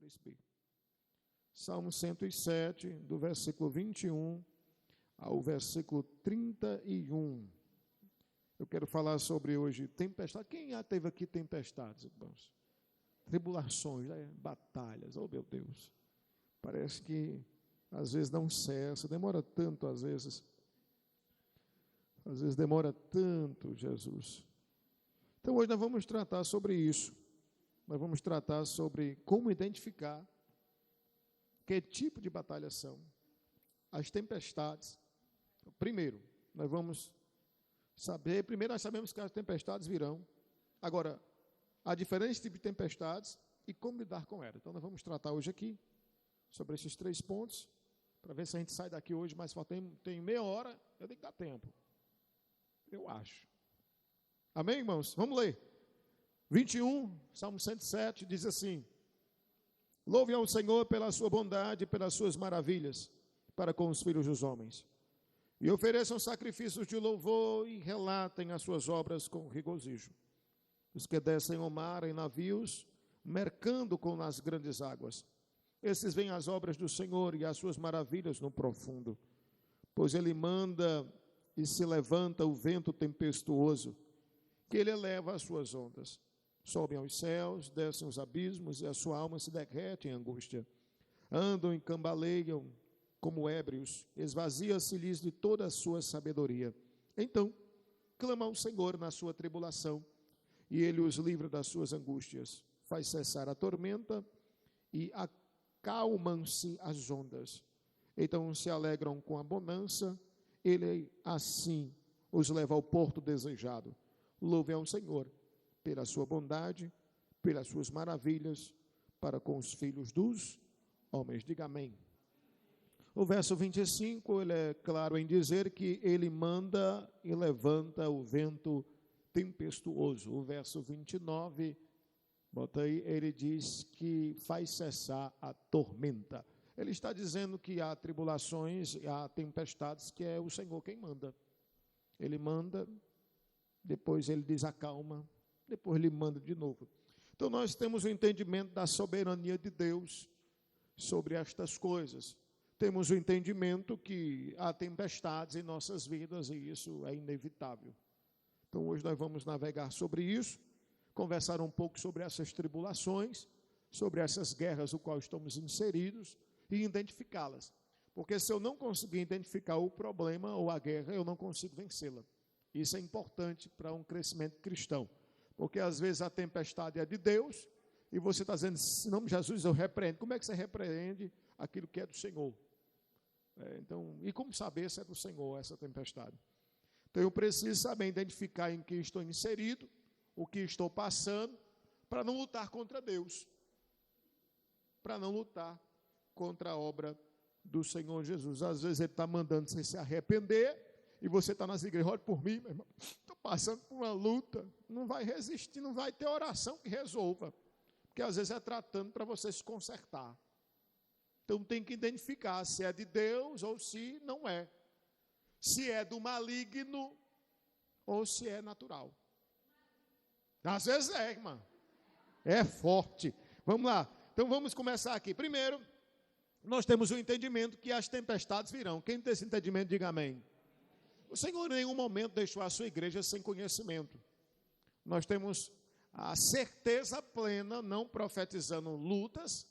3b. Salmo 107, do versículo 21 ao versículo 31. Eu quero falar sobre hoje tempestade. Quem já teve aqui tempestades, irmãos? Tribulações, batalhas, oh meu Deus. Parece que às vezes não cessa, demora tanto às vezes demora tanto, Jesus. Então hoje nós vamos tratar sobre isso. Nós vamos tratar sobre como identificar que tipo de batalha são as tempestades. Primeiro, nós vamos saber, nós sabemos que as tempestades virão. Agora, há diferentes tipos de tempestades e como lidar com elas. Então nós vamos tratar hoje aqui sobre esses 3 pontos, para ver se a gente sai daqui hoje, mas só tem meia hora, eu tenho que dar tempo. Eu acho. Amém, irmãos? Vamos ler. 21, Salmo 107, diz assim: louve ao Senhor pela sua bondade e pelas suas maravilhas para com os filhos dos homens. E ofereçam sacrifícios de louvor e relatem as suas obras com regozijo. Os que descem ao mar em navios, mercando com as grandes águas. Esses veem as obras do Senhor e as suas maravilhas no profundo. Pois ele manda e se levanta o vento tempestuoso, que ele eleva as suas ondas. Sobem aos céus, descem os abismos, e a sua alma se derrete em angústia. Andam e cambaleiam como ébrios, esvazia-se-lhes de toda a sua sabedoria. Então, clama ao Senhor na sua tribulação, e ele os livra das suas angústias. Faz cessar a tormenta e acalmam-se as ondas. Então se alegram com a bonança, ele assim os leva ao porto desejado. Louve ao Senhor pela sua bondade, pelas suas maravilhas, para com os filhos dos homens. Diga amém. O verso 25, ele é claro em dizer que ele manda e levanta o vento tempestuoso. O verso 29, bota aí, ele diz que faz cessar a tormenta. Ele está dizendo que há tribulações, há tempestades, que é o Senhor quem manda. Ele manda, depois ele diz acalma, depois ele manda de novo. Então nós temos o entendimento da soberania de Deus sobre estas coisas. Temos o entendimento que há tempestades em nossas vidas e isso é inevitável. Então hoje nós vamos navegar sobre isso, conversar um pouco sobre essas tribulações, sobre essas guerras no qual estamos inseridos e identificá-las. Porque se eu não conseguir identificar o problema ou a guerra, eu não consigo vencê-la. Isso é importante para um crescimento cristão. Porque às vezes a tempestade é de Deus e você está dizendo, em nome de Jesus eu repreendo. Como é que você repreende aquilo que é do Senhor? Então, e como saber se é do Senhor essa tempestade? Então eu preciso saber identificar em que estou inserido, o que estou passando, para não lutar contra Deus. Para não lutar contra a obra do Senhor Jesus. Às vezes ele está mandando você se arrepender, e você está nas igrejas, olha por mim, meu irmão, estou passando por uma luta, não vai resistir, não vai ter oração que resolva, porque às vezes é tratando para você se consertar. Então tem que identificar se é de Deus ou se não é, se é do maligno ou se é natural. Às vezes é, irmã, é forte. Vamos lá, então vamos começar aqui. Primeiro, nós temos o entendimento que as tempestades virão. Quem tem esse entendimento, diga amém. O Senhor em nenhum momento deixou a sua igreja sem conhecimento. Nós temos a certeza plena, não profetizando lutas,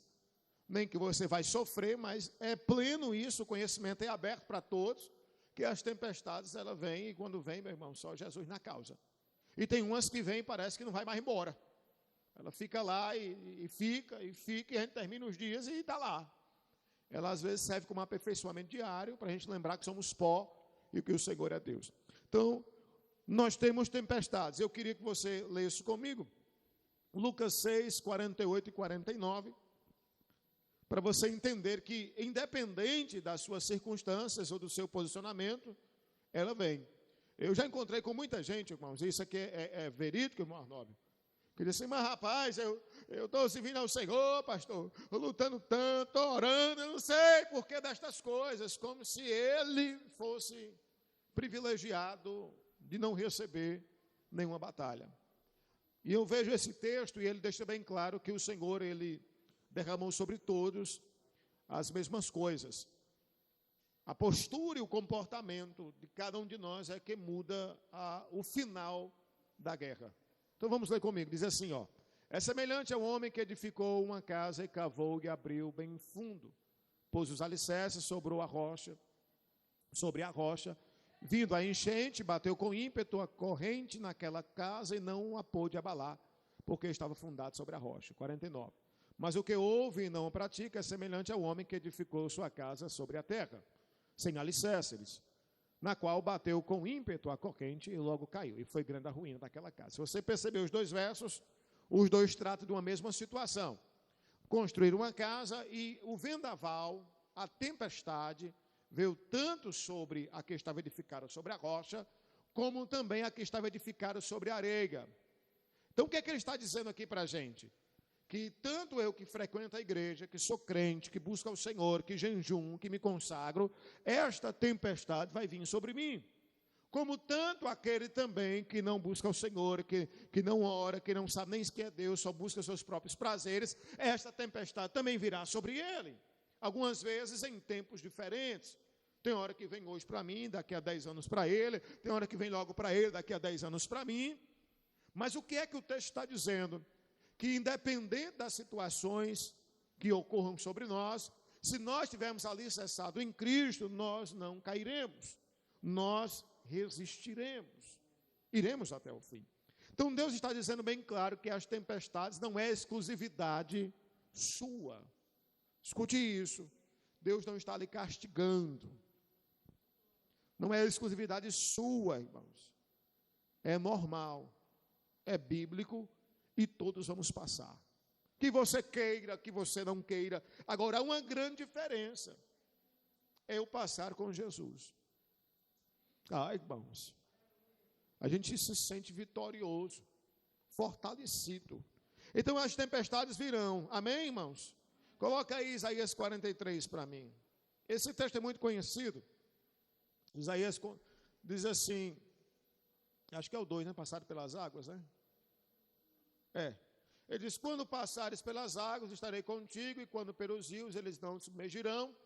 nem que você vai sofrer, mas é pleno isso, o conhecimento é aberto para todos, que as tempestades, ela vem, e quando vem, meu irmão, só Jesus na causa. E tem umas que vêm e parece que não vai mais embora. Ela fica lá e fica, e a gente termina os dias e está lá. Ela às vezes serve como um aperfeiçoamento diário, para a gente lembrar que somos pó, e que o Senhor é Deus. Então, nós temos tempestades. Eu queria que você lesse comigo Lucas 6, 48 e 49, para você entender que, independente das suas circunstâncias ou do seu posicionamento, ela vem. Eu já encontrei com muita gente, irmãos, isso aqui é verídico, irmão Arnóbio, que diz assim, mas rapaz, eu estou servindo ao Senhor, pastor, lutando tanto, estou orando, eu não sei por que destas coisas, como se ele fosse privilegiado de não receber nenhuma batalha. E eu vejo esse texto e ele deixa bem claro que o Senhor, ele derramou sobre todos as mesmas coisas. A postura e o comportamento de cada um de nós é que muda o final da guerra. Então vamos ler comigo, diz assim, ó. É semelhante ao homem que edificou uma casa e cavou e abriu bem fundo, pôs os alicerces sobre a rocha, vindo a enchente, bateu com ímpeto a corrente naquela casa e não a pôde abalar, porque estava fundado sobre a rocha. 49. Mas o que ouve e não pratica é semelhante ao homem que edificou sua casa sobre a terra, sem alicerces, na qual bateu com ímpeto a corrente e logo caiu. E foi grande a ruína daquela casa. Se você perceber os dois versos, os dois tratam de uma mesma situação. Construir uma casa e o vendaval, a tempestade, veio tanto sobre a que estava edificada sobre a rocha, como também a que estava edificada sobre a areia. Então o que é que ele está dizendo aqui para a gente? Que tanto eu que frequento a igreja, que sou crente, que busco ao Senhor, que jejum, que me consagro, esta tempestade vai vir sobre mim. Como tanto aquele também que não busca o Senhor, que não ora, que não sabe nem quem é Deus, só busca seus próprios prazeres, esta tempestade também virá sobre ele. Algumas vezes em tempos diferentes. Tem hora que vem hoje para mim, daqui a 10 anos para ele, tem hora que vem logo para ele, daqui a 10 anos para mim. Mas o que é que o texto está dizendo? Que independente das situações que ocorram sobre nós, se nós estivermos alicerçados em Cristo, nós não cairemos, nós resistiremos, iremos até o fim. Então Deus está dizendo bem claro que as tempestades não é exclusividade sua. Escute isso, Deus não está lhe castigando, não é exclusividade sua, irmãos, é normal, é bíblico e todos vamos passar. Que você queira, que você não queira. Agora, há uma grande diferença. É eu passar com Jesus. Irmãos, a gente se sente vitorioso, fortalecido. Então, as tempestades virão. Amém, irmãos? Coloca aí Isaías 43 para mim. Esse texto é muito conhecido. Isaías diz assim, acho que é o 2, né? Passado pelas águas, né? Ele diz, quando passares pelas águas, estarei contigo, e quando pelos rios, eles não se submergirão.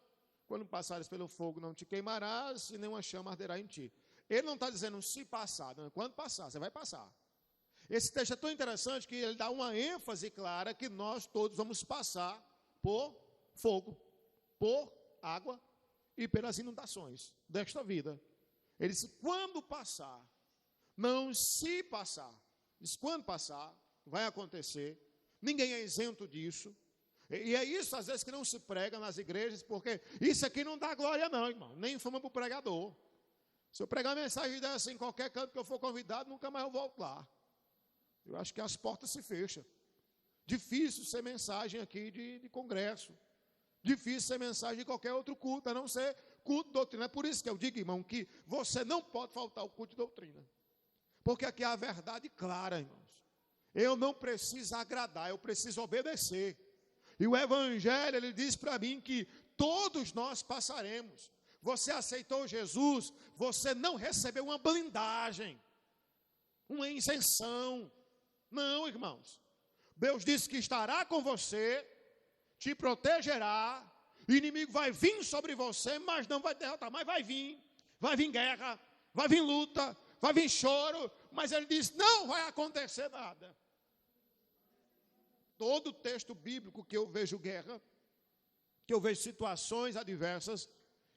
Quando passares pelo fogo, não te queimarás, e nenhuma chama arderá em ti. Ele não está dizendo se passar, não, quando passar, você vai passar. Esse texto é tão interessante que ele dá uma ênfase clara que nós todos vamos passar por fogo, por água e pelas inundações desta vida. Ele disse, quando passar, não se passar. Diz, quando passar, vai acontecer, ninguém é isento disso, e é isso às vezes que não se prega nas igrejas, porque isso aqui não dá glória não, irmão, nem fama para o pregador. Se eu pregar mensagem dessa em qualquer canto que eu for convidado, nunca mais eu volto lá. Eu acho que as portas se fecham. Difícil ser mensagem aqui de congresso, difícil ser mensagem de qualquer outro culto, a não ser culto de doutrina. É por isso que eu digo, irmão, que você não pode faltar ao culto de doutrina, porque aqui é a verdade clara, irmãos. Eu não preciso agradar, eu preciso obedecer. E o Evangelho, ele diz para mim que todos nós passaremos. Você aceitou Jesus, você não recebeu uma blindagem, uma isenção. Não, irmãos. Deus disse que estará com você, te protegerá, o inimigo vai vir sobre você, mas não vai derrotar, mas vai vir guerra, vai vir luta, vai vir choro, mas ele diz, não vai acontecer nada. Todo texto bíblico que eu vejo guerra, que eu vejo situações adversas,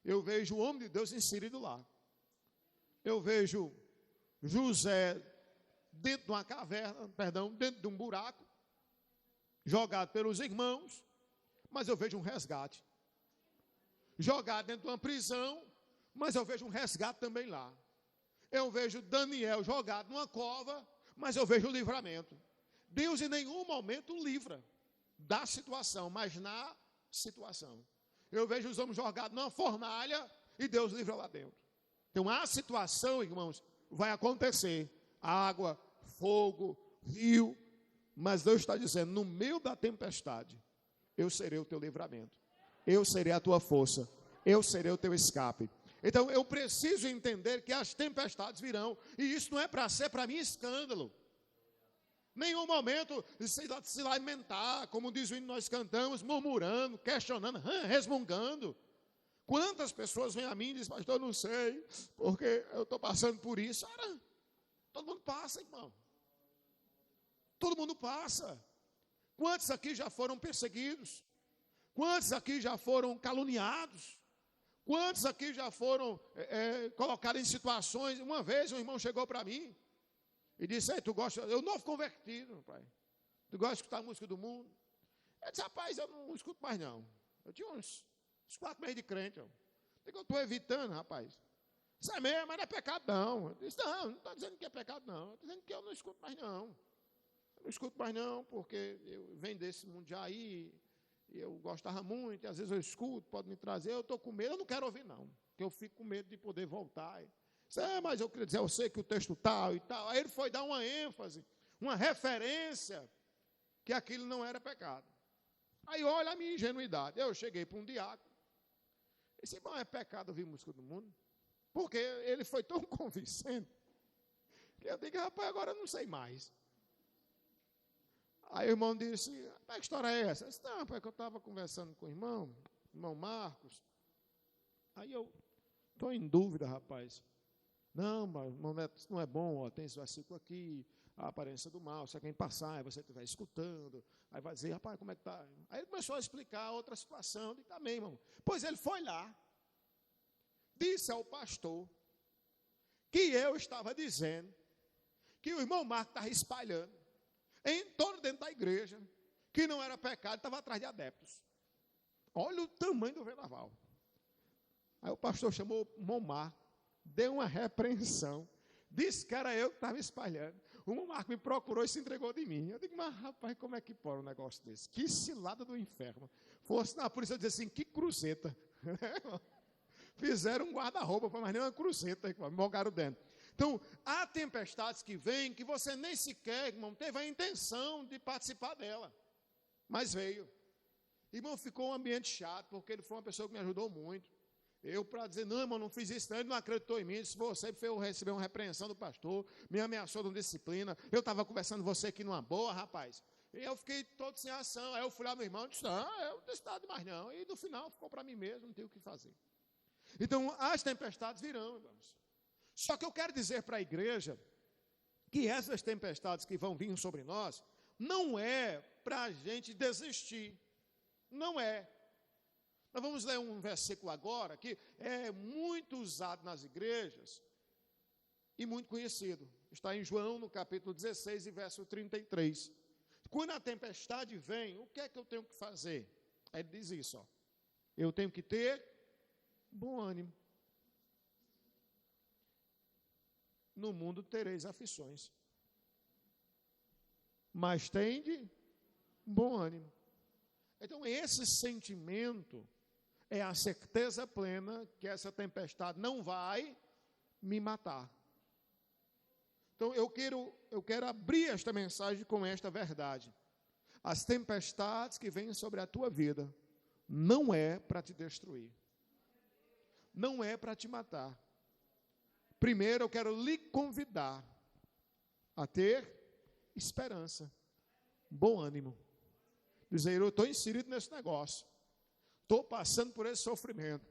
eu vejo o homem de Deus inserido lá. Eu vejo José dentro de uma caverna, dentro de um buraco, jogado pelos irmãos, mas eu vejo um resgate. Jogado dentro de uma prisão, mas eu vejo um resgate também lá. Eu vejo Daniel jogado numa cova, mas eu vejo o livramento. Deus em nenhum momento livra da situação, mas na situação. Eu vejo os homens jogados numa fornalha e Deus livra lá dentro. Então a situação, irmãos, vai acontecer. Água, fogo, rio, mas Deus está dizendo, no meio da tempestade, eu serei o teu livramento. Eu serei a tua força. Eu serei o teu escape. Então eu preciso entender que as tempestades virão, e isso não é para ser para mim escândalo. Nenhum momento de se lamentar, como diz o hino nós cantamos, murmurando, questionando, resmungando. Quantas pessoas vêm a mim e dizem, pastor, eu não sei, porque eu estou passando por isso. Ora, todo mundo passa, irmão. Todo mundo passa. Quantos aqui já foram perseguidos? Quantos aqui já foram caluniados? Quantos aqui já foram colocados em situações? Uma vez um irmão chegou para mim e disse, tu gosta, eu novo convertido, pai. Tu gosta de escutar a música do mundo? Eu disse, rapaz, eu não escuto mais não. Eu tinha uns 4 meses de crente. Eu estou evitando, rapaz. Isso é mesmo, mas não é pecado não. Eu disse, não estou dizendo que é pecado não. Estou dizendo que eu não escuto mais não. Eu não escuto mais não, porque eu venho desse mundo já aí, e eu gostava muito, e às vezes eu escuto, pode me trazer, eu estou com medo, eu não quero ouvir não, porque eu fico com medo de poder voltar. Mas eu queria dizer, eu sei que o texto tal e tal. Aí ele foi dar uma ênfase, uma referência, que aquilo não era pecado. Aí olha a minha ingenuidade. Eu cheguei para um diácono, disse, irmão, é pecado ouvir música do mundo? Porque ele foi tão convincente, que eu digo, rapaz, agora eu não sei mais. Aí o irmão disse, que história é essa? Eu disse, não, rapaz, que eu estava conversando com o irmão Marcos. Aí eu estou em dúvida, rapaz. Não, mas irmão Neto, isso não é bom, ó, tem esse versículo aqui, a aparência do mal, se alguém passar e você estiver escutando, aí vai dizer, rapaz, como é que está? Aí ele começou a explicar outra situação, eu disse, também, irmão. Pois ele foi lá, disse ao pastor que eu estava dizendo que o irmão Marcos estava espalhando em torno dentro da igreja, que não era pecado, estava atrás de adeptos. Olha o tamanho do vendaval. Aí o pastor chamou o irmão Marcos, deu uma repreensão, disse que era eu que estava espalhando. O irmão Marcos me procurou e se entregou de mim. Eu digo, mas rapaz, como é que pode um negócio desse? Que cilada do inferno. Fosse na polícia dizer assim, que cruzeta. Fizeram um guarda-roupa, mas nem uma cruzeta, me jogaram dentro. Então, há tempestades que vêm que você nem sequer, irmão, teve a intenção de participar dela. Mas veio. Irmão, ficou um ambiente chato, porque ele foi uma pessoa que me ajudou muito. Eu, para dizer, não, irmão, não fiz isso, não, ele não acreditou em mim. Se você receber uma repreensão do pastor, me ameaçou de disciplina, eu estava conversando com você aqui numa boa, rapaz. E eu fiquei todo sem ação. Aí eu fui lá no irmão e disse, não, eu não disse nada mais não. E no final ficou para mim mesmo, não tenho o que fazer. Então, as tempestades virão, irmãos. Só que eu quero dizer para a igreja que essas tempestades que vão vir sobre nós, não é para a gente desistir. Não é. Nós vamos ler um versículo agora que é muito usado nas igrejas e muito conhecido. Está em João, no capítulo 16, e verso 33. Quando a tempestade vem, o que é que eu tenho que fazer? Aí ele diz isso, ó. Eu tenho que ter bom ânimo. No mundo tereis aflições, mas tende bom ânimo. Então, esse sentimento é a certeza plena que essa tempestade não vai me matar. Então, eu quero abrir esta mensagem com esta verdade. As tempestades que vêm sobre a tua vida não é para te destruir. Não é para te matar. Primeiro, eu quero lhe convidar a ter esperança, bom ânimo. Dizer, eu estou inserido nesse negócio. Estou passando por esse sofrimento.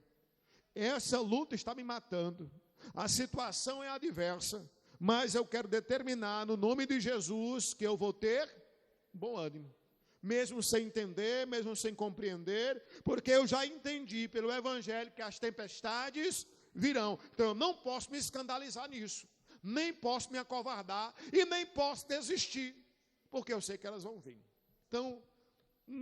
Essa luta está me matando. A situação é adversa. Mas eu quero determinar, no nome de Jesus, que eu vou ter bom ânimo. Mesmo sem entender, mesmo sem compreender, porque eu já entendi pelo Evangelho que as tempestades virão. Então eu não posso me escandalizar nisso, nem posso me acovardar e nem posso desistir, porque eu sei que elas vão vir. Então,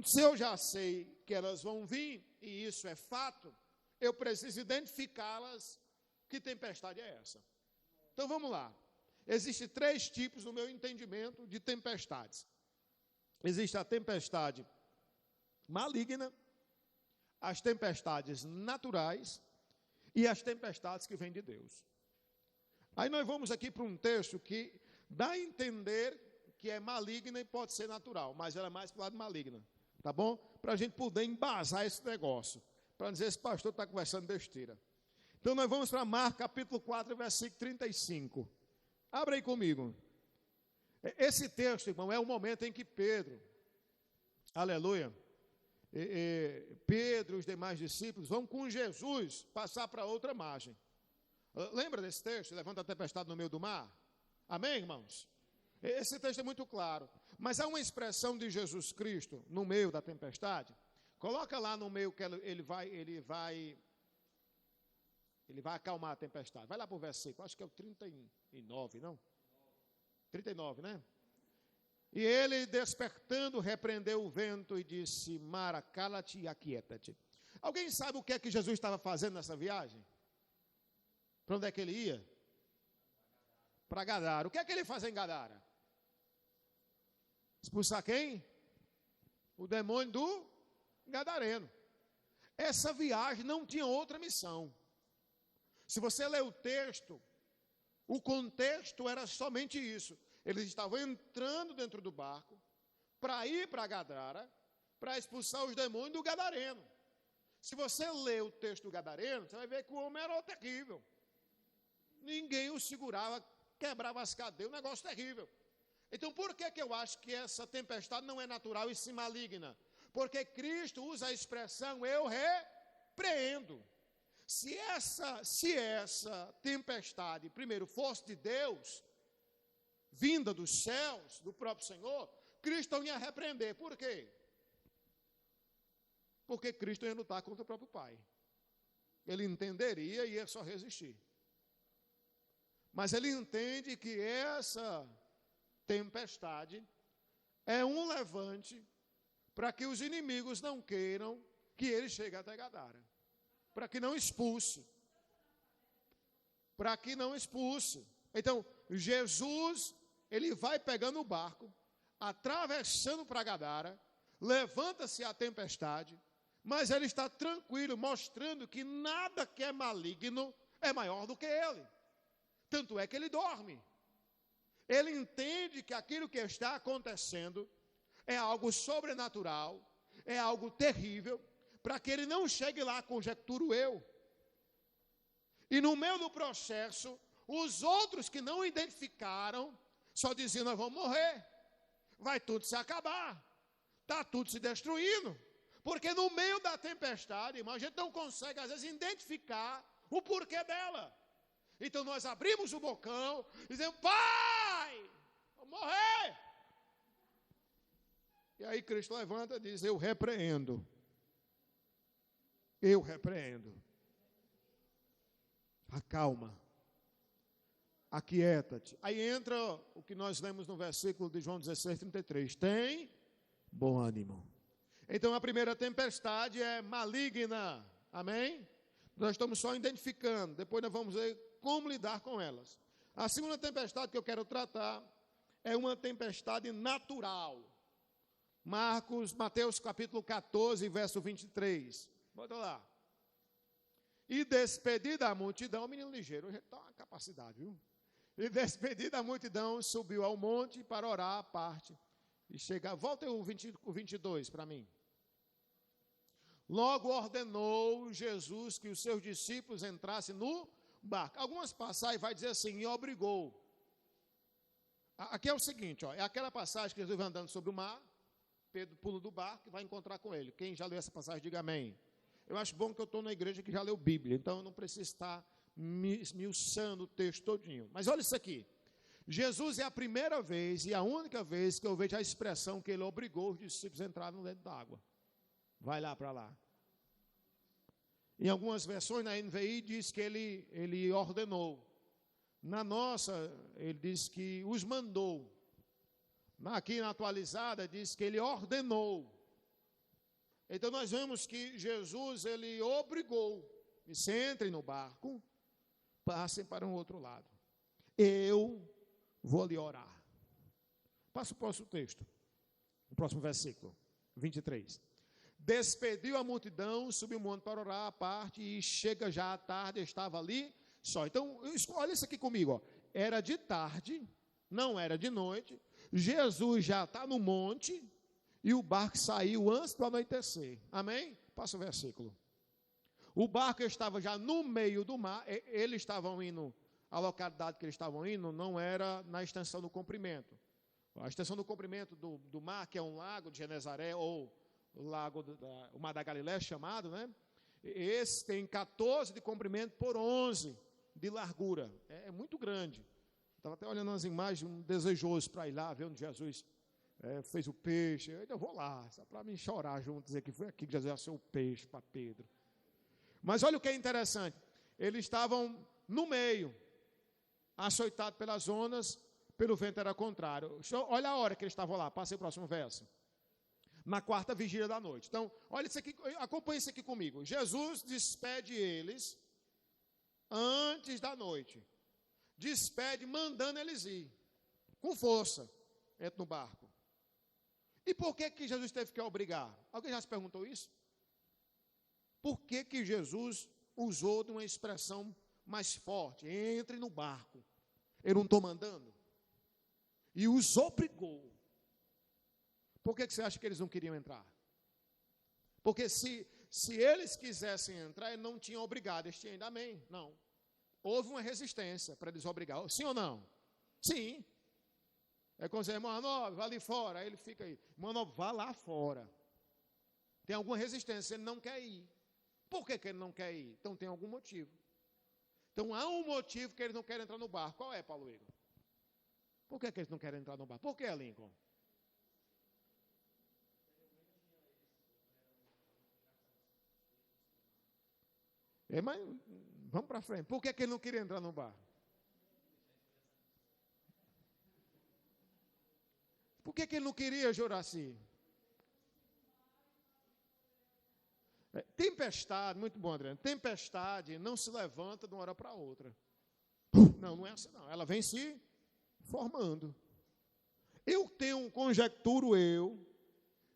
se eu já sei que elas vão vir, e isso é fato, eu preciso identificá-las. Que tempestade é essa? Então vamos lá. Existem 3 tipos, no meu entendimento, de tempestades. Existe a tempestade maligna, as tempestades naturais e as tempestades que vêm de Deus. Aí nós vamos aqui para um texto que dá a entender que é maligna e pode ser natural, mas ela é mais para o lado maligna, tá bom? Para a gente poder embasar esse negócio, para dizer, esse pastor está conversando besteira. Então nós vamos para Marcos capítulo 4, versículo 35. Abra aí comigo. Esse texto, irmão, é o momento em que Pedro, aleluia, Pedro e os demais discípulos vão com Jesus passar para outra margem. Lembra desse texto? Levanta a tempestade no meio do mar? Amém, irmãos? Esse texto é muito claro. Mas há uma expressão de Jesus Cristo no meio da tempestade. Coloca lá no meio que ele vai acalmar a tempestade. Vai lá para o versículo, acho que é o 39, não? 39, né? E ele, despertando, repreendeu o vento e disse: Mara, cala-te e aquieta-te. Alguém sabe o que é que Jesus estava fazendo nessa viagem? Para onde é que ele ia? Para Gadara. O que é que ele faz em Gadara? Expulsar quem? O demônio do gadareno. Essa viagem não tinha outra missão. Se você ler o texto, o contexto era somente isso. Eles estavam entrando dentro do barco para ir para Gadara, para expulsar os demônios do gadareno. Se você ler o texto do gadareno, você vai ver que o homem era terrível. Ninguém o segurava, quebrava as cadeias, um negócio terrível. Então, por que eu acho que essa tempestade não é natural e sim maligna? Porque Cristo usa a expressão eu repreendo. Se essa tempestade, primeiro, fosse de Deus, vinda dos céus, do próprio Senhor, Cristo não ia repreender. Por quê? Porque Cristo ia lutar contra o próprio Pai. Ele entenderia e ia só resistir. Mas ele entende que essa tempestade é um levante para que os inimigos não queiram que ele chegue até Gadara. Para que não expulse. Para que não expulse. Então, Jesus, ele vai pegando o barco, atravessando para Gadara, levanta-se a tempestade, mas ele está tranquilo, mostrando que nada que é maligno é maior do que ele. Tanto é que ele dorme. Ele entende que aquilo que está acontecendo é algo sobrenatural, é algo terrível, para que ele não chegue lá, conjecturo eu. E no meio do processo, os outros que não identificaram, só diziam: nós vamos morrer, vai tudo se acabar, está tudo se destruindo. Porque no meio da tempestade, irmão, a gente não consegue, às vezes, identificar o porquê dela. Então nós abrimos o bocão e dizemos: Pai, vou morrer. E aí Cristo levanta e diz: eu repreendo. Eu repreendo. Acalma. Aquieta-te. Aí entra o que nós lemos no versículo de João 16, 33. Tem bom ânimo. Então a primeira tempestade é maligna. Amém? Nós estamos só identificando. Depois nós vamos ver como lidar com elas. A segunda tempestade que eu quero tratar é uma tempestade natural. Mateus capítulo 14, verso 23. Bota lá. E despedida a multidão, o menino ligeiro, hoje está uma capacidade, viu? E despedida a multidão, subiu ao monte para orar à parte. E chega, volta o 22 para mim. Logo ordenou Jesus que os seus discípulos entrassem no barco. Algumas passagens vai dizer assim, e obrigou. Aqui é o seguinte, ó, é aquela passagem que Jesus vai andando sobre o mar, Pedro pula do barco e vai encontrar com ele. Quem já leu essa passagem, diga amém. Eu acho bom que eu estou na igreja que já leu Bíblia, então eu não preciso estar esmiuçando o texto todinho. Mas olha isso aqui. Jesus é a primeira vez e a única vez que eu vejo a expressão que ele obrigou os discípulos a entrarem dentro da água. Vai lá para lá. Em algumas versões na NVI diz que ele ordenou. Na nossa, ele diz que os mandou. Aqui na atualizada diz que ele ordenou. Então nós vemos que Jesus, ele obrigou. E se entrem no barco, passem para um outro lado. Eu vou lhe orar. Passa o próximo texto. O próximo versículo, 23. Despediu a multidão, subiu o monte para orar à parte, e chega já à tarde, estava ali só. Então, olha isso aqui comigo, ó. Era de tarde, não era de noite, Jesus já está no monte, e o barco saiu antes do anoitecer, amém? Passa o versículo. O barco estava já no meio do mar, eles estavam indo, a localidade que eles estavam indo não era na extensão do comprimento, A extensão do comprimento do mar, que é um lago de Genezaré, ou o Mar da Galileia chamado, né? Esse tem 14 de comprimento por 11 de largura. É muito grande. Estava até olhando as imagens, um desejoso para ir lá, ver onde Jesus fez o peixe. Eu vou lá, só para me chorar junto, dizer que foi aqui que Jesus assou o peixe para Pedro. Mas olha o que é interessante. Eles estavam no meio, açoitados pelas ondas, pelo vento era contrário. Olha a hora que eles estavam lá, passe o próximo verso. Na quarta vigília da noite. Então, olha isso aqui, acompanhe isso aqui comigo. Jesus despede eles antes da noite. Despede, mandando eles ir, com força, entra no barco. E por que Jesus teve que obrigar? Alguém já se perguntou isso? Por que Jesus usou de uma expressão mais forte? Entre no barco. Eu não estou mandando. E os obrigou. Por que você acha que eles não queriam entrar? Porque se eles quisessem entrar, ele não tinha obrigado, eles tinham ainda amém. Não. Houve uma resistência para eles obrigar. Sim ou não? Sim. É quando você, irmão Nobre, vá ali fora. Aí ele fica aí. Irmão Nobre, vá lá fora. Tem alguma resistência, ele não quer ir. Por que ele não quer ir? Então tem algum motivo. Então há um motivo que eles não querem entrar no barco. Qual é, Paulo Igor? Por que eles não querem entrar no barco? Por que, Lincoln? Mas vamos para frente. Por que ele não queria entrar no barco? Por que ele não queria, Juraci? Tempestade, muito bom, Adriano. Tempestade não se levanta de uma hora para outra. Não é assim, não. Ela vem se formando. Conjecturo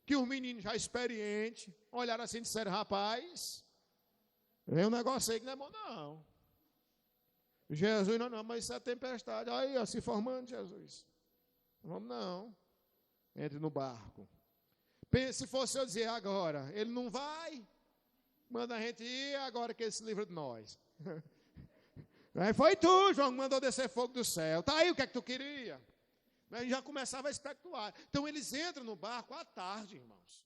que os meninos já experientes olharam assim e disseram, rapaz, vem um negócio aí que não é bom, não. Jesus, não, mas isso é tempestade. Aí, ó, se formando, Jesus. Vamos não. Entre no barco. Se fosse eu dizer agora, ele não vai, manda a gente ir, agora que ele se livra de nós. Aí foi tu, João, que mandou descer fogo do céu. Tá aí, o que é que tu queria? Aí já começava a especular. Então eles entram no barco à tarde, irmãos.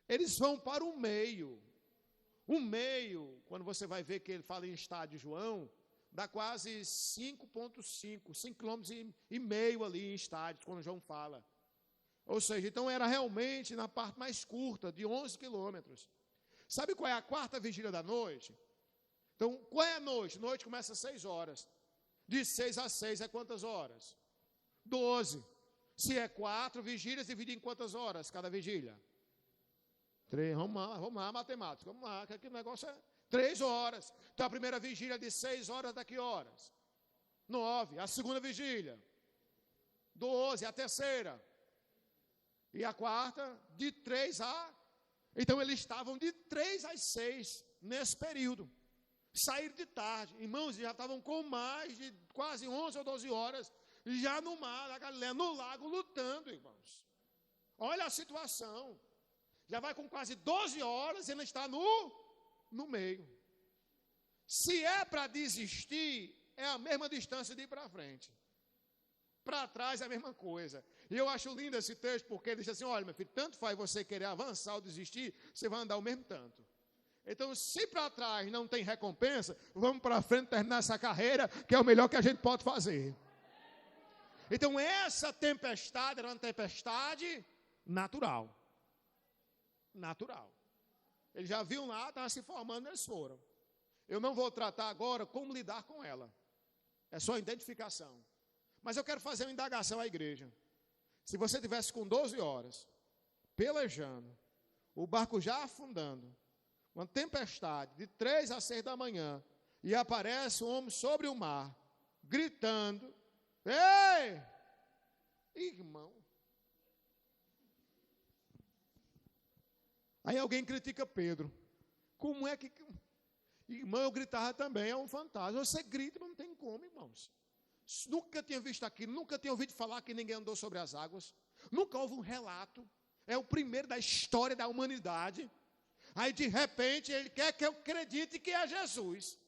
Eles vão para o meio. O meio, quando você vai ver que ele fala em estádio João, dá quase 5,5 km e meio ali em estádios, quando João fala. Ou seja, então era realmente na parte mais curta, de 11 quilômetros. Sabe qual é a quarta vigília da noite? Então, qual é a noite? Noite começa às 6 horas. De 6 a 6 é quantas horas? 12. Se é 4 vigílias, divide em quantas horas cada vigília? 3, vamos lá, matemática. Vamos lá, que aqui o negócio é 3 horas. Então, a primeira vigília de 6 horas, daqui horas? 9. A segunda vigília? 12. A terceira? E a quarta? De 3 a... Então, eles estavam de 3 às 6, nesse período. Saíram de tarde. Irmãos, já estavam com mais de quase 11 ou 12 horas, já no mar da Galileia, no lago, lutando, irmãos. Olha a situação. Já vai com quase 12 horas e ainda está no meio. Se é para desistir, é a mesma distância de ir para frente. Para trás é a mesma coisa. E eu acho lindo esse texto, porque ele diz assim, olha, meu filho, tanto faz você querer avançar ou desistir, você vai andar o mesmo tanto. Então, se para trás não tem recompensa, vamos para frente terminar essa carreira, que é o melhor que a gente pode fazer. Então, essa tempestade era uma tempestade natural. Natural. Eles já viam lá, estava se formando, eles foram. Eu não vou tratar agora como lidar com ela. É só identificação. Mas eu quero fazer uma indagação à igreja. Se você tivesse com 12 horas, pelejando, o barco já afundando, uma tempestade de 3 a 6 da manhã, e aparece um homem sobre o mar, gritando, ei, irmão. Aí alguém critica Pedro. Como é que... Irmão, eu gritava também, é um fantasma. Você grita, mas não tem como, irmãos. Nunca tinha visto aquilo, nunca tinha ouvido falar que ninguém andou sobre as águas. Nunca houve um relato. É o primeiro da história da humanidade. Aí, de repente, ele quer que eu acredite que é Jesus.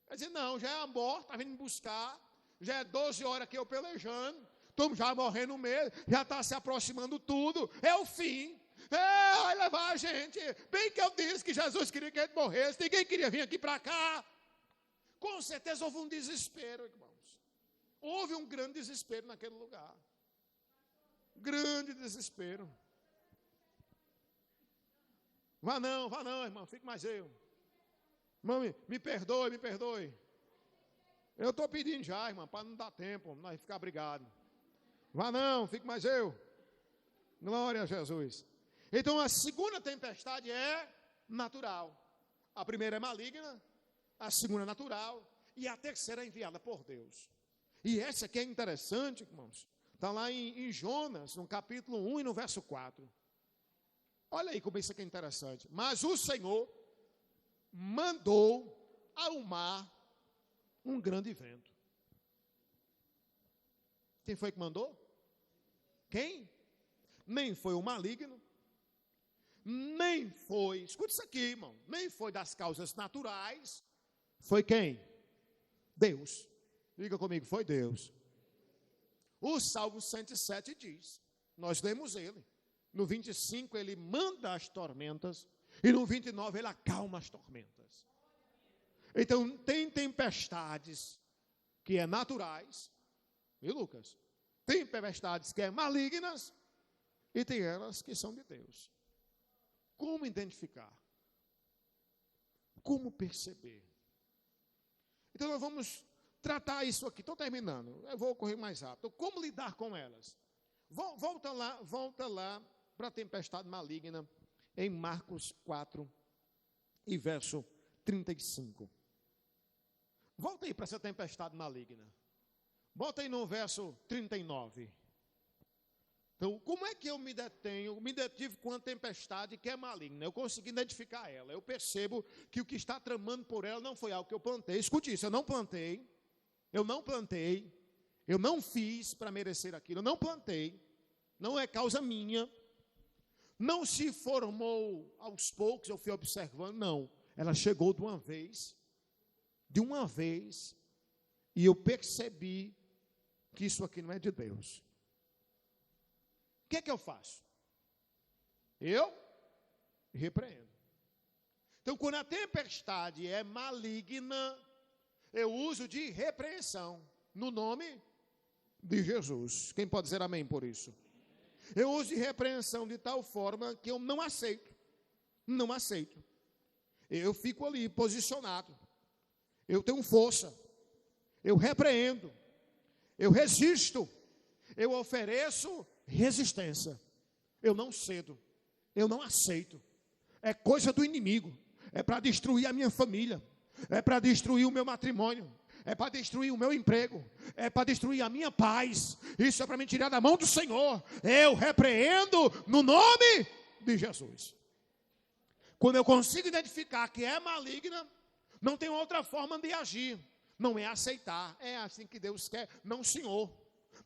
Quer dizer, não, já é a morte, está vindo me buscar. Já é 12 horas que eu pelejando. Estamos já morrendo mesmo, já está se aproximando tudo, é o fim. Vai levar a gente. Bem que eu disse que Jesus queria que a gente morresse, ninguém queria vir aqui para cá. Com certeza houve um desespero, irmãos. Houve um grande desespero naquele lugar. Grande desespero. Vá não, irmão, fique mais eu. Irmão, me perdoe. Eu estou pedindo já, irmão, para não dar tempo, nós ficar brigado. Vá não, fique mais eu. Glória a Jesus. Então a segunda tempestade é natural. A primeira é maligna, a segunda é natural e a terceira é enviada por Deus. E essa aqui é interessante, irmãos. Está lá em Jonas, no capítulo 1 e no verso 4. Olha aí como isso aqui é interessante. Mas o Senhor mandou ao mar um grande vento. Quem foi que mandou? Quem? Nem foi o maligno, nem foi, escute isso aqui, irmão, nem foi das causas naturais. Foi quem? Deus. Diga comigo, foi Deus. O Salmo 107 diz, nós lemos ele, no 25 ele manda as tormentas, e no 29 ele acalma as tormentas. Então tem tempestades que é naturais, viu, Lucas? Tem tempestades que é malignas, e tem elas que são de Deus. Como identificar? Como perceber? Então nós vamos tratar isso aqui. Estou terminando. Eu vou correr mais rápido. Como lidar com elas? Volta lá para a tempestade maligna em Marcos 4 e verso 35. Volta aí para essa tempestade maligna. Volta aí no verso 39. Então, como é que eu me detive com a tempestade que é maligna? Eu consegui identificar ela. Eu percebo que o que está tramando por ela não foi algo que eu plantei. Escute isso, eu não plantei, eu não fiz para merecer aquilo, eu não plantei, não é causa minha, não se formou aos poucos, eu fui observando, não. Ela chegou de uma vez, e eu percebi que isso aqui não é de Deus. O que é que eu faço? Eu repreendo. Então, quando a tempestade é maligna, eu uso de repreensão no nome de Jesus. Quem pode dizer amém por isso? Eu uso de repreensão de tal forma que eu não aceito. Não aceito. Eu fico ali posicionado. Eu tenho força. Eu repreendo. Eu resisto. Eu ofereço resistência. Eu não cedo. Eu não aceito. É coisa do inimigo. É para destruir a minha família. É para destruir o meu matrimônio. É para destruir o meu emprego, é para destruir a minha paz. Isso é para me tirar da mão do Senhor. Eu repreendo no nome de Jesus. Quando eu consigo identificar que é maligna, não tem outra forma de agir. Não é aceitar. É assim que Deus quer. Não, Senhor.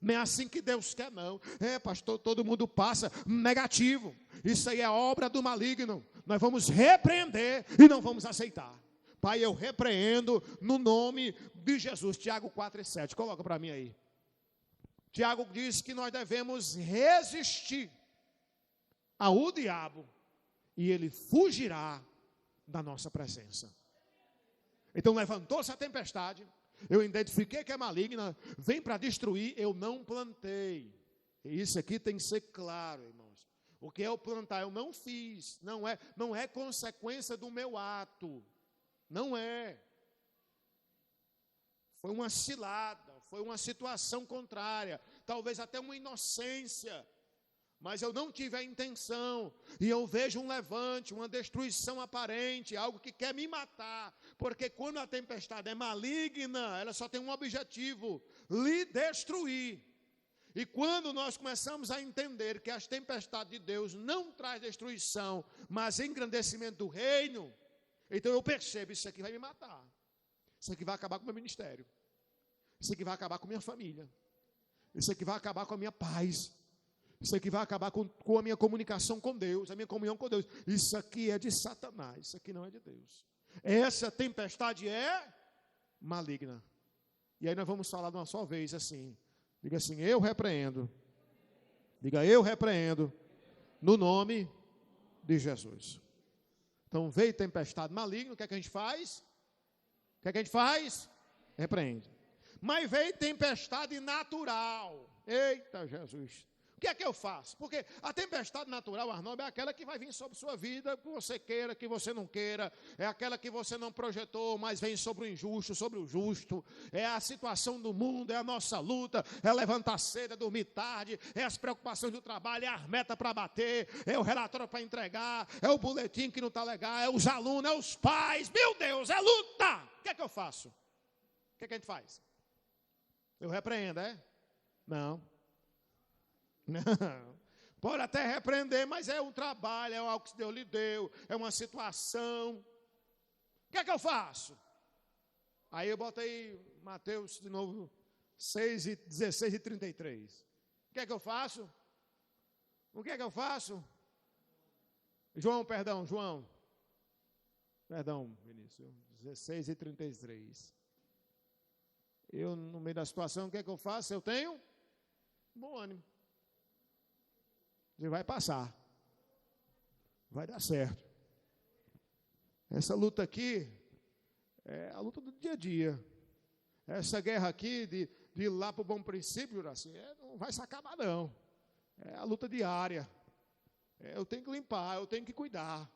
Não é assim que Deus quer, não. É, pastor, todo mundo passa negativo. Isso aí é obra do maligno. Nós vamos repreender e não vamos aceitar. Pai, eu repreendo no nome de Jesus. Tiago 4:7, coloca para mim aí. Tiago diz que nós devemos resistir ao diabo e ele fugirá da nossa presença. Então levantou-se a tempestade, eu identifiquei que é maligna, vem para destruir, eu não plantei. E isso aqui tem que ser claro, irmãos. O que é o plantar? Eu não fiz, não é consequência do meu ato. Não é. Foi uma cilada, foi uma situação contrária, talvez até uma inocência, mas eu não tive a intenção, e eu vejo um levante, uma destruição aparente, algo que quer me matar, porque quando a tempestade é maligna, ela só tem um objetivo, lhe destruir. E quando nós começamos a entender que as tempestades de Deus não trazem destruição, mas engrandecimento do reino, então eu percebo, isso aqui vai me matar. Isso aqui vai acabar com o meu ministério. Isso aqui vai acabar com a minha família. Isso aqui vai acabar com a minha paz. Isso aqui vai acabar com a minha comunicação com Deus, a minha comunhão com Deus. Isso aqui é de Satanás, isso aqui não é de Deus. Essa tempestade é maligna. E aí nós vamos falar de uma só vez assim. Diga assim, eu repreendo. Diga, eu repreendo no nome de Jesus. Então, veio tempestade maligna, o que é que a gente faz? O que é que a gente faz? Repreende. Mas veio tempestade natural. Eita, Jesus. O que é que eu faço? Porque a tempestade natural, Arnaldo, é aquela que vai vir sobre sua vida, que você queira, que você não queira. É aquela que você não projetou, mas vem sobre o injusto, sobre o justo. É a situação do mundo, é a nossa luta, é levantar cedo, é dormir tarde, é as preocupações do trabalho, é as metas para bater, é o relatório para entregar, é o boletim que não está legal, é os alunos, é os pais. Meu Deus, é luta! O que é que eu faço? O que é que a gente faz? Eu repreendo, é? Não. Não, pode até repreender, mas é um trabalho, é algo que Deus lhe deu, é uma situação. O que é que eu faço? Aí eu boto aí Mateus de novo, 16 e 33. O que é que eu faço? O que é que eu faço? João, Vinícius, 16 e 33. Eu, no meio da situação, o que é que eu faço? Eu tenho bom ânimo. Ele vai passar. Vai dar certo. Essa luta aqui é a luta do dia a dia. Essa guerra aqui de ir lá para o bom princípio, assim, não vai se acabar não. É a luta diária. Eu tenho que limpar, eu tenho que cuidar.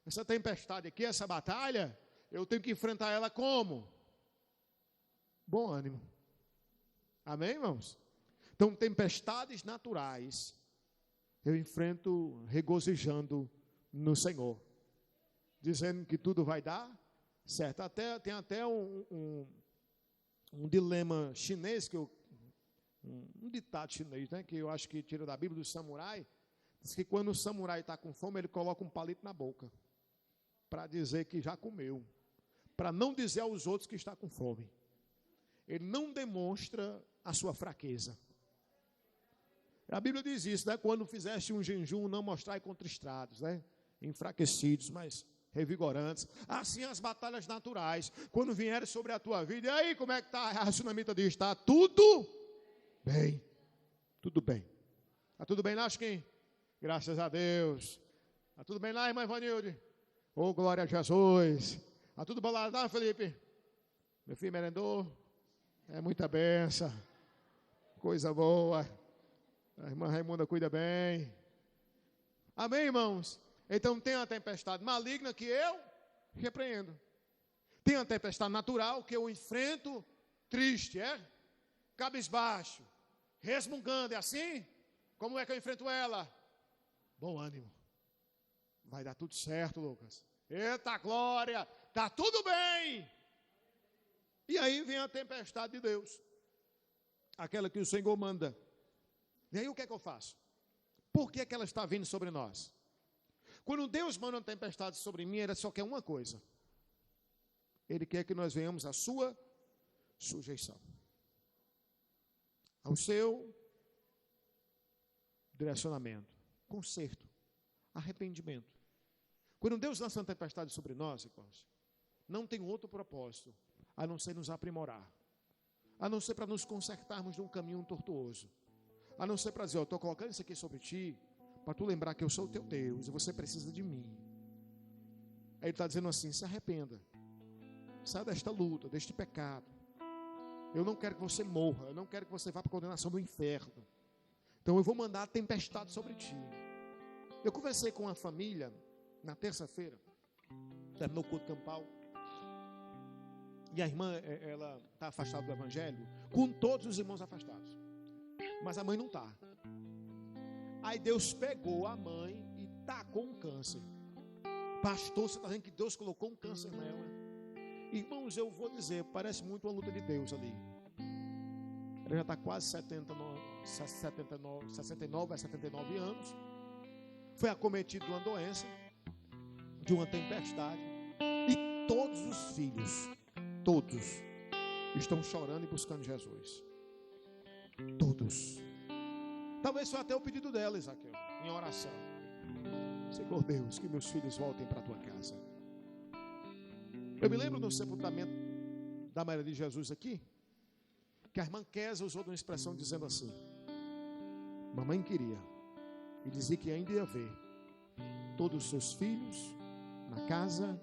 Essa tempestade aqui, essa batalha, eu tenho que enfrentar ela como? Bom ânimo. Amém, irmãos? Então, tempestades naturais eu enfrento regozijando no Senhor, dizendo que tudo vai dar certo. Tem até um dilema chinês, um ditado chinês, né, que eu acho que tira da Bíblia do samurai. Diz que quando o samurai está com fome, ele coloca um palito na boca, para dizer que já comeu, para não dizer aos outros que está com fome. Ele não demonstra a sua fraqueza. A Bíblia diz isso, né? Quando fizeste um jejum, não mostrai contristados, né? Enfraquecidos, mas revigorantes. Assim as batalhas naturais, quando vierem sobre a tua vida, e aí como é que está a racionamento disso? Está tudo bem. Tudo bem. Está tudo bem lá, Chiquinho? Graças a Deus. Está tudo bem lá, irmã Ivanilde? Oh, glória a Jesus. Está tudo bom lá, Felipe? Meu filho merendou? É muita benção. Coisa boa. A irmã Raimunda cuida bem. Amém, irmãos? Então tem a tempestade maligna que eu repreendo. Tem a tempestade natural que eu enfrento triste, cabisbaixo, resmungando, é assim? Como é que eu enfrento ela? Bom ânimo. Vai dar tudo certo, Lucas. Eita glória, tá tudo bem. E aí vem a tempestade de Deus. Aquela que o Senhor manda. E aí o que é que eu faço? Por que é que ela está vindo sobre nós? Quando Deus manda uma tempestade sobre mim, Ele só quer uma coisa. Ele quer que nós venhamos à sua sujeição. Ao seu direcionamento, conserto, arrependimento. Quando Deus lança uma tempestade sobre nós, irmãos, não tem outro propósito, a não ser nos aprimorar. A não ser para nos consertarmos de um caminho tortuoso. A não ser para dizer, eu estou colocando isso aqui sobre ti, para tu lembrar que eu sou o teu Deus, e você precisa de mim. Aí ele está dizendo assim, se arrependa. Saia desta luta, deste pecado. Eu não quero que você morra, eu não quero que você vá para a condenação do inferno. Então eu vou mandar a tempestade sobre ti. Eu conversei com uma família, na terça-feira, terminou o culto campal, e a irmã, ela está afastada do evangelho, com todos os irmãos afastados. Mas a mãe não está. Aí Deus pegou a mãe e tacou um câncer. Pastor, você está dizendo que Deus colocou um câncer nela? Irmãos, eu vou dizer, parece muito uma luta de Deus ali. Ela já está quase 69 a 79 anos. Foi acometido de uma doença, de uma tempestade. E todos os filhos, todos, estão chorando e buscando Jesus. Todos. Talvez foi até o pedido dela, Isaqueu, em oração. Senhor Deus, que meus filhos voltem para a tua casa. Eu me lembro do sepultamento da Maria de Jesus aqui. que a irmã Késia usou de uma expressão dizendo assim: mamãe queria, e dizia que ainda ia ver todos os seus filhos na casa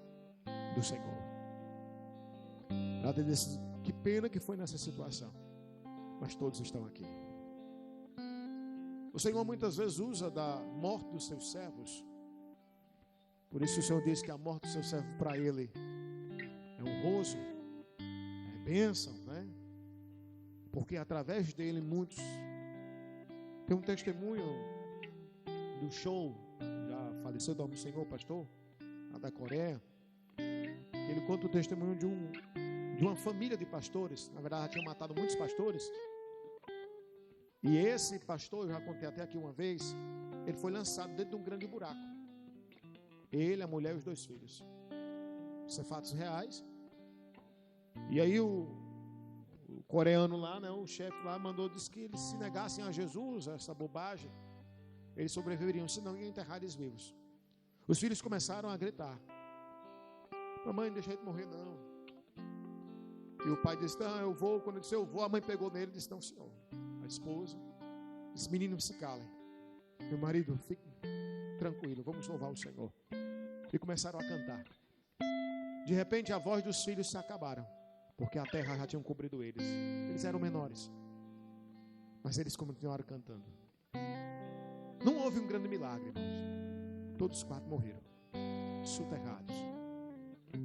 do Senhor. Ela disse: que pena que foi nessa situação, mas todos estão aqui. O Senhor muitas vezes usa da morte dos seus servos. Por isso o Senhor diz que a morte do seu servo para Ele é honroso, é bênção, né? Porque através dele muitos. Tem um testemunho do show, já faleceu do Senhor, pastor, lá da Coreia. Ele conta o testemunho de uma família de pastores. Na verdade, já tinham matado muitos pastores. E esse pastor, eu já contei até aqui uma vez, ele foi lançado dentro de um grande buraco. Ele, a mulher e os 2 filhos. Isso é fatos reais. E aí o coreano lá, né, o chefe lá, disse que eles se negassem a Jesus, a essa bobagem, eles sobreviveriam, senão iam enterrar eles vivos. Os filhos começaram a gritar: mamãe, não deixa ele morrer não. E o pai disse: não, eu vou. Quando ele disse eu vou, a mãe pegou nele e disse: não, senhor. A esposa disse: menino, se calem. Meu marido, fique tranquilo, vamos louvar o Senhor. E começaram a cantar. De repente a voz dos filhos se acabaram, porque a terra já tinha cobrido eles. Eles eram menores, mas eles continuaram cantando. Não houve um grande milagre, irmãos. Todos os 4 morreram, soterrados.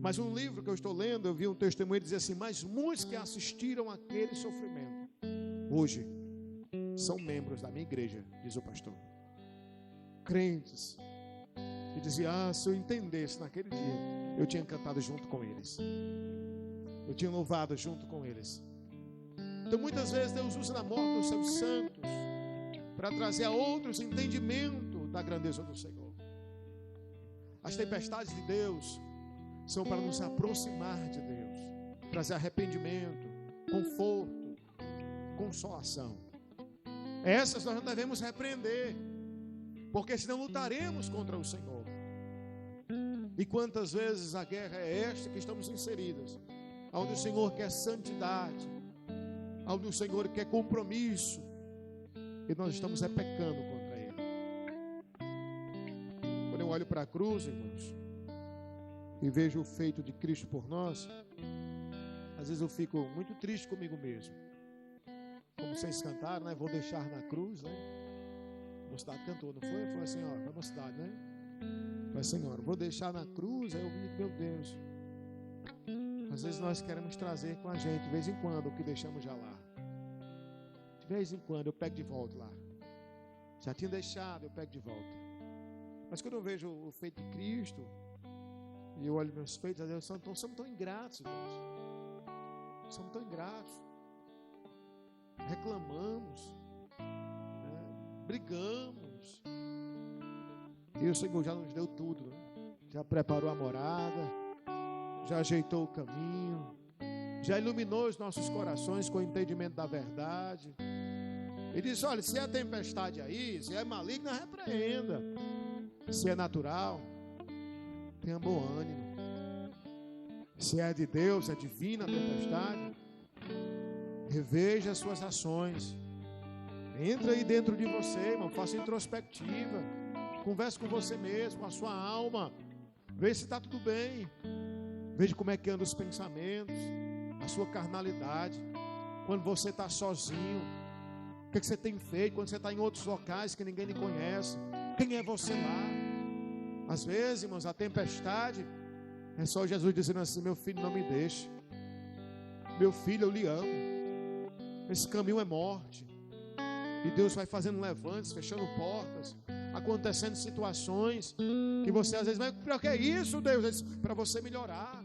Mas um livro que eu estou lendo, eu vi um testemunho dizer assim: mas muitos que assistiram àquele sofrimento hoje são membros da minha igreja, diz o pastor. Crentes que diziam: se eu entendesse naquele dia, eu tinha cantado junto com eles, eu tinha louvado junto com eles. Então muitas vezes Deus usa na morte dos seus santos para trazer a outros entendimento da grandeza do Senhor. As tempestades de Deus são para nos aproximar de Deus, trazer arrependimento, conforto, consolação. Essas nós não devemos repreender, porque senão lutaremos contra o Senhor. E quantas vezes a guerra é esta que estamos inseridas, onde o Senhor quer santidade, onde o Senhor quer compromisso, e nós estamos pecando contra Ele. Quando eu olho para a cruz, irmãos, e vejo o feito de Cristo por nós, às vezes eu fico muito triste comigo mesmo. Como vocês cantaram, né? Vou deixar na cruz, né? A mocidade cantou, não foi? Foi assim, ó, foi a mocidade, né? Foi assim, ó, vou deixar na cruz. Aí eu vi, meu Deus. Às vezes nós queremos trazer com a gente, de vez em quando, o que deixamos já lá. De vez em quando eu pego de volta lá. Já tinha deixado, eu pego de volta. Mas quando eu vejo o feito de Cristo, e eu olho meus feitos, às vezes somos tão ingratos, irmãos. Somos tão ingratos. Reclamamos, né? Brigamos. E o Senhor já nos deu tudo, né? Já preparou a morada, já ajeitou o caminho, já iluminou os nossos corações com o entendimento da verdade. Ele diz: olha, se é tempestade aí, se é maligna, repreenda. Se é natural, tenha bom ânimo. Se é de Deus, é divina a tempestade, reveja as suas ações. Entra aí dentro de você, irmão, faça introspectiva. Converse com você mesmo, com a sua alma. Veja se está tudo bem. Veja como é que andam os pensamentos, a sua carnalidade. Quando você está sozinho, o que você tem feito? Quando você está em outros locais que ninguém lhe conhece, quem é você lá? Às vezes, irmãos, a tempestade é só Jesus dizendo assim: meu filho, não me deixe. Meu filho, eu lhe amo. Esse caminho é morte. E Deus vai fazendo levantes, fechando portas, acontecendo situações que você às vezes vai: para que isso, Deus? Para você melhorar,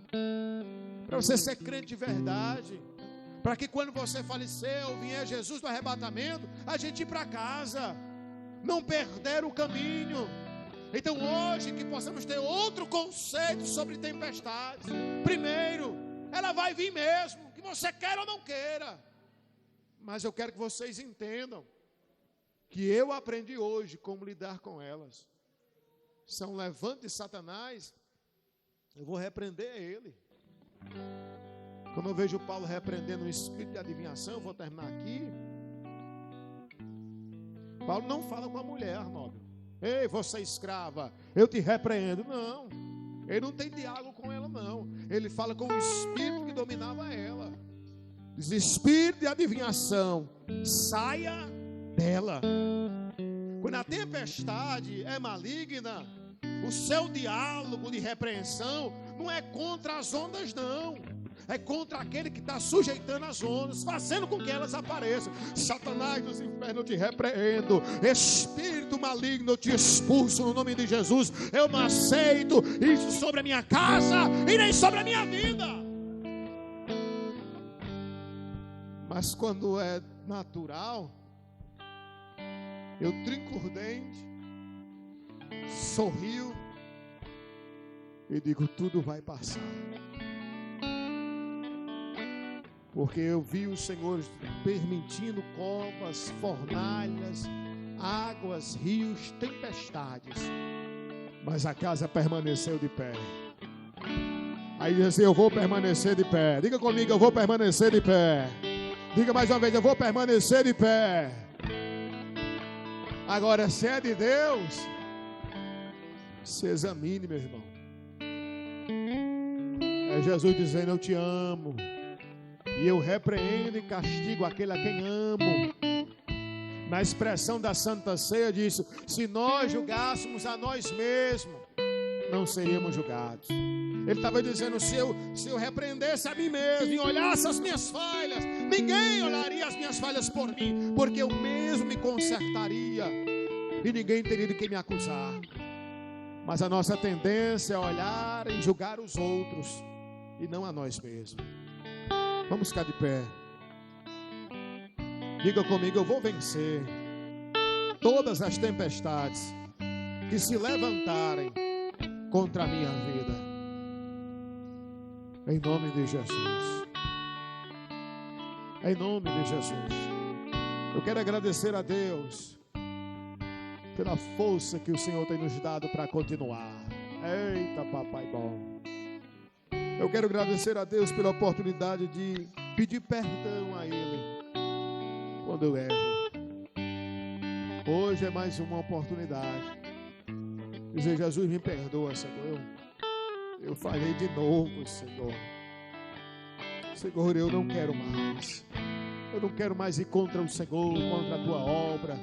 para você ser crente de verdade, para que quando você falecer ou vier Jesus do arrebatamento, a gente ir para casa, não perder o caminho. Então hoje que possamos ter outro conceito sobre tempestades. Primeiro, ela vai vir mesmo, que você queira ou não queira. Mas eu quero que vocês entendam que eu aprendi hoje como lidar com elas. São levantes de Satanás, eu vou repreender ele. Quando eu vejo Paulo repreendendo o espírito de adivinhação, eu vou terminar aqui. Paulo não fala com a mulher, Arnaldo. Ei, você escrava, eu te repreendo. Não, ele não tem diálogo com ela, não. Ele fala com o espírito que dominava ela. Diz: espírito de adivinhação, saia dela. Quando a tempestade é maligna, o seu diálogo de repreensão não é contra as ondas, não. É contra aquele que está sujeitando as ondas, fazendo com que elas apareçam. Satanás dos infernos, eu te repreendo. Espírito maligno, eu te expulso no nome de Jesus. Eu não aceito isso sobre a minha casa e nem sobre a minha vida. Mas quando é natural, eu trinco os dentes, sorrio e digo: tudo vai passar. Porque eu vi o Senhor permitindo covas, fornalhas, águas, rios, tempestades, mas a casa permaneceu de pé. Aí diz assim: eu vou permanecer de pé. Diga comigo: eu vou permanecer de pé. Diga mais uma vez: eu vou permanecer de pé. Agora, se é de Deus, se examine, meu irmão. É Jesus dizendo: eu te amo, e eu repreendo e castigo aquele a quem amo. Na expressão da Santa Ceia diz: se nós julgássemos a nós mesmos, não seríamos julgados. Ele estava dizendo: se eu repreendesse a mim mesmo e olhasse as minhas falhas, ninguém olharia as minhas falhas por mim, porque eu mesmo me consertaria e ninguém teria de quem me acusar. Mas a nossa tendência é olhar e julgar os outros e não a nós mesmos. Vamos ficar de pé. Diga comigo: eu vou vencer todas as tempestades que se levantarem contra a minha vida, em nome de Jesus. Em nome de Jesus. Eu quero agradecer a Deus pela força que o Senhor tem nos dado para continuar. Eita, papai bom. Eu quero agradecer a Deus pela oportunidade de pedir perdão a Ele quando eu erro. Hoje é mais uma oportunidade. Dizer: Jesus, me perdoa, Senhor. Eu falhei de novo, Senhor. Senhor, eu não quero mais. Eu não quero mais ir contra o Senhor, contra a Tua obra.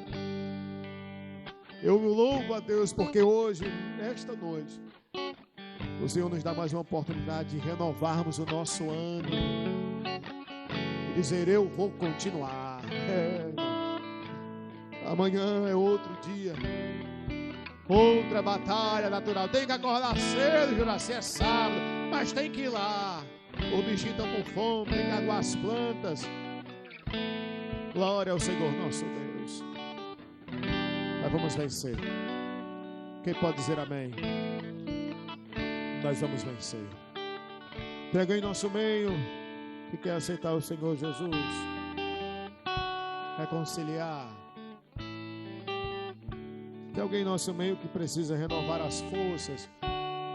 Eu louvo a Deus porque hoje, nesta noite, o Senhor nos dá mais uma oportunidade de renovarmos o nosso ânimo e dizer: eu vou continuar. Amanhã é outro dia, outra batalha natural. Tem que acordar cedo, Juraci, é sábado, mas tem que ir lá. O bichinho está com fome, tem que aguar as plantas. Glória ao Senhor nosso Deus. Nós vamos vencer. Quem pode dizer amém? Nós vamos vencer. Tem alguém em nosso meio que quer aceitar o Senhor Jesus, reconciliar? Tem alguém em nosso meio que precisa renovar as forças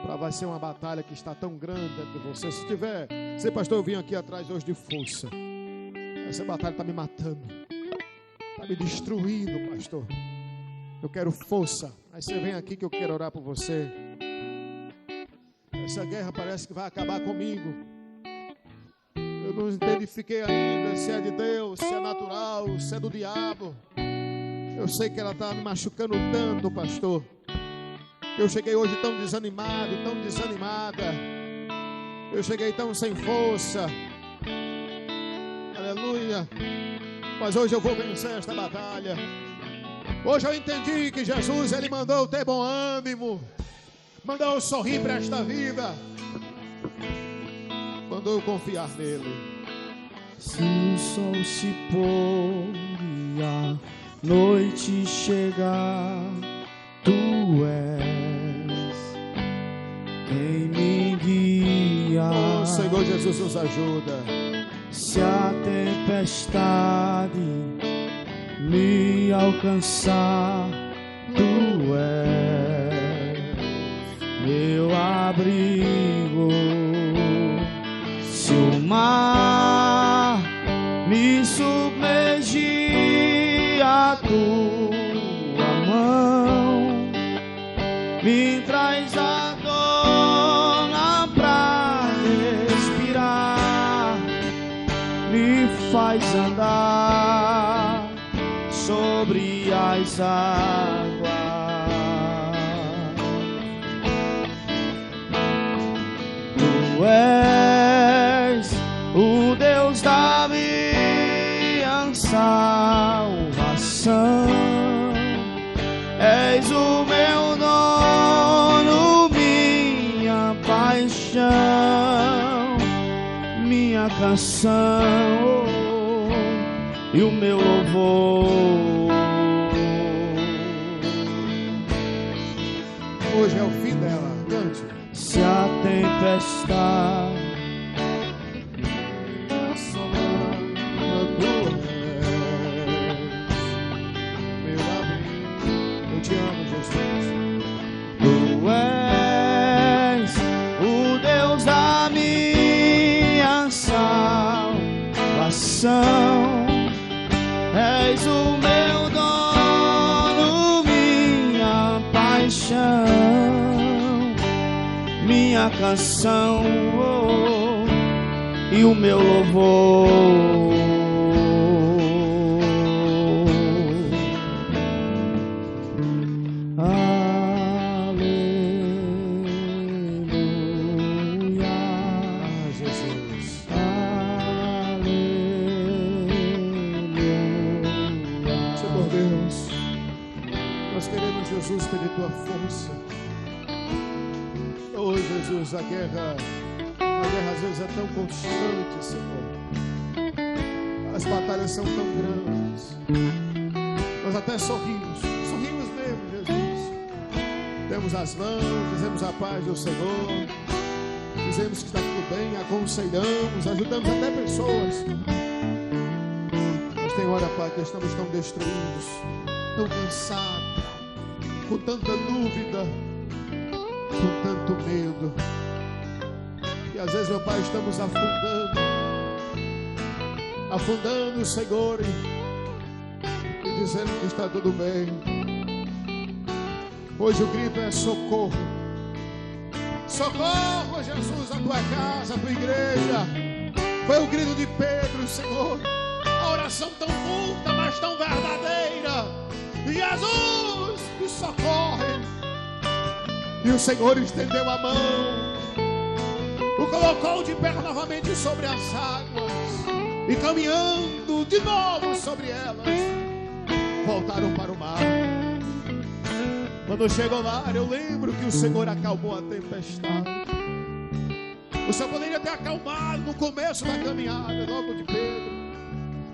para vai ser uma batalha que está tão grande dentro de você? Se tiver, você, pastor, eu vim aqui atrás hoje de força. Essa batalha está me matando, está me destruindo, pastor. Eu quero força. Aí você vem aqui que eu quero orar por você. Essa guerra parece que vai acabar comigo. Eu não identifiquei ainda se é de Deus, se é natural, se é do diabo. Eu sei que ela está me machucando tanto, pastor. Eu cheguei hoje tão desanimado, tão desanimada. Eu cheguei tão sem força. Aleluia. Mas hoje eu vou vencer esta batalha. Hoje eu entendi que Jesus, Ele mandou eu ter bom ânimo, mandou eu sorrir para esta vida, mandou eu confiar nele. Se o sol se pôr e a noite chegar, Tu és quem me guia. Oh, Senhor Jesus, nos ajuda. Se a tempestade me alcançar, Tu és meu abrigo. Se o mar me submergi a tua mão, me traz a dona pra respirar, me faz andar sobre as águas. Tu és o Deus da minha salvação, és o meu dono, minha paixão, minha canção e o meu louvor. Hoje é o fim dela, cante. Se a tempestade eu te amo, Jesus. Tu és o Deus da minha salvação, és o meu dono, minha paixão, minha canção e o meu louvor. Jesus, pede tua força. Oh Jesus, a guerra às vezes é tão constante, Senhor. As batalhas são tão grandes. Nós até sorrimos mesmo, Jesus. Demos as mãos, dizemos a paz do Senhor, dizemos que está tudo bem, aconselhamos, ajudamos até pessoas. Mas tem hora, Pai, que estamos tão destruídos, tão cansados, com tanta dúvida, com tanto medo, e às vezes, meu Pai, estamos afundando, Senhor, e dizendo que está tudo bem. Hoje o grito é socorro. Socorro, Jesus, a tua casa, a tua igreja. Foi o grito de Pedro, Senhor. A oração tão curta, mas tão verdadeira. Jesus, me socorre. E o Senhor estendeu a mão, o colocou de pé novamente sobre as águas, e caminhando de novo sobre elas, voltaram para o mar. Quando chegou lá, eu lembro que o Senhor acalmou a tempestade. O Senhor poderia ter acalmado no começo da caminhada, logo de Pedro,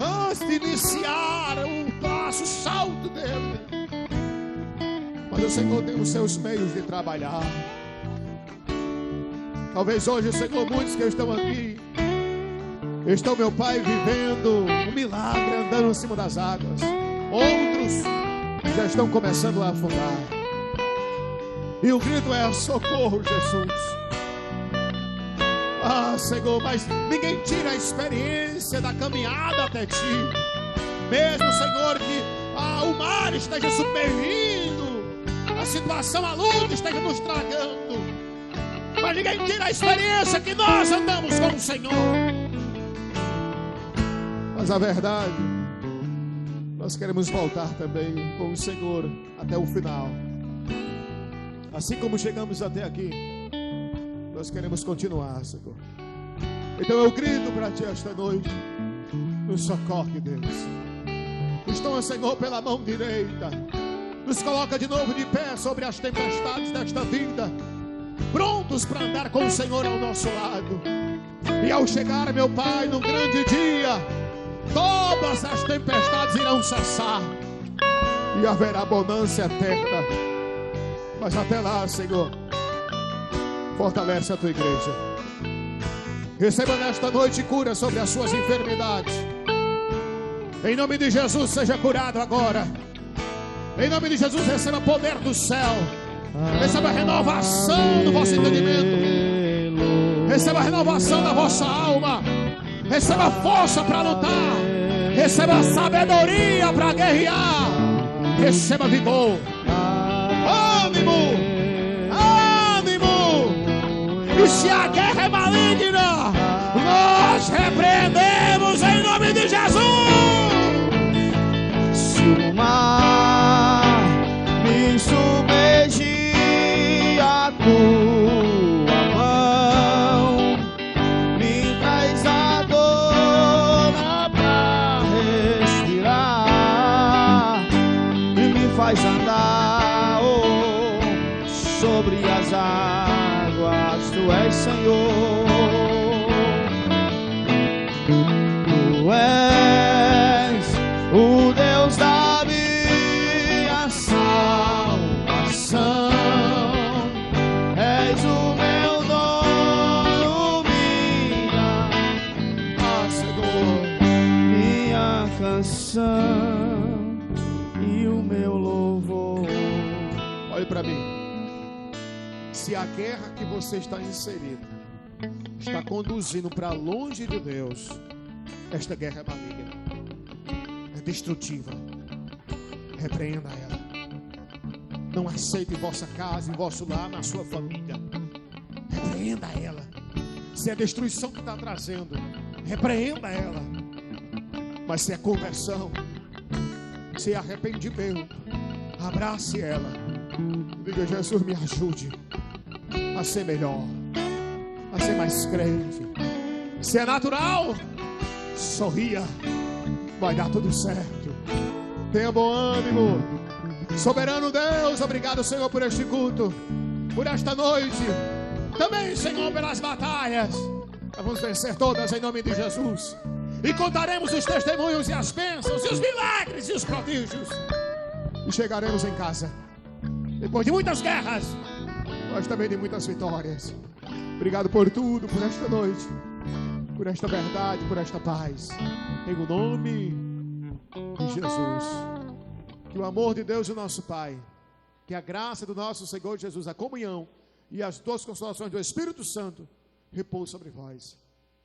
antes de iniciar o passo, o salto dele. Mas o Senhor tem os seus meios de trabalhar. Talvez hoje, Senhor, muitos que estão aqui estão, meu Pai, vivendo um milagre, andando em cima das águas. Outros já estão começando a afundar. E o grito é: socorro, Jesus. Ah, Senhor, mas ninguém tira a experiência da caminhada até Ti. Mesmo, Senhor, que o mar esteja submergindo, a situação, a luta esteja nos tragando, mas ninguém tira a experiência que nós andamos com o Senhor. Mas a verdade, nós queremos voltar também com o Senhor até o final. Assim como chegamos até aqui, nós queremos continuar, Senhor. Então eu grito para Ti esta noite: nos socorre, Deus. Nos toma, Senhor, pela mão direita, nos coloca de novo de pé sobre as tempestades desta vida, prontos para andar com o Senhor ao nosso lado. E ao chegar, meu Pai, num grande dia, todas as tempestades irão cessar e haverá bonança eterna. Mas até lá, Senhor, fortalece a Tua igreja. Receba nesta noite cura sobre as suas enfermidades. Em nome de Jesus, seja curado agora. Em nome de Jesus, receba poder do céu. Receba a renovação do vosso entendimento. Receba a renovação da vossa alma. Receba força para lutar. Receba sabedoria para guerrear. Receba vigor. Ânimo. Ânimo. E se a guerra é maligna, nós repreendemos em nome de Jesus. Se o mar me submergir, a tua mão me traz a dor pra respirar e me faz andar sobre as águas. Tu és Senhor. Tu és o Deus da minha salvação. És o meu dono, Senhor, minha canção e o meu louvor. Olhe para mim. Se a guerra que você está inserido está conduzindo para longe de Deus, esta guerra é maligna, é destrutiva. Repreenda ela. Não aceite em vossa casa, em vosso lar, na sua família. Repreenda ela. Se é destruição que está trazendo, repreenda ela. Mas se é conversão, se é arrependimento, abrace ela. Diga: Jesus, me ajude a ser melhor, a ser mais crente. Se é natural, sorria, vai dar tudo certo. Tenha bom ânimo. Soberano Deus, obrigado, Senhor, por este culto, por esta noite. Também, Senhor, pelas batalhas. Vamos vencer todas em nome de Jesus. E contaremos os testemunhos e as bênçãos e os milagres e os prodígios. E chegaremos em casa depois de muitas guerras, mas também de muitas vitórias. Obrigado por tudo, por esta noite, por esta verdade, por esta paz. Em o nome de Jesus. Que o amor de Deus, o nosso Pai, que a graça do nosso Senhor Jesus, a comunhão e as duas consolações do Espírito Santo repousem sobre vós.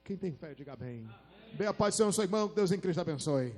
Quem tem fé, diga amém. Bem a paz do Senhor, seu irmão, que Deus em Cristo abençoe.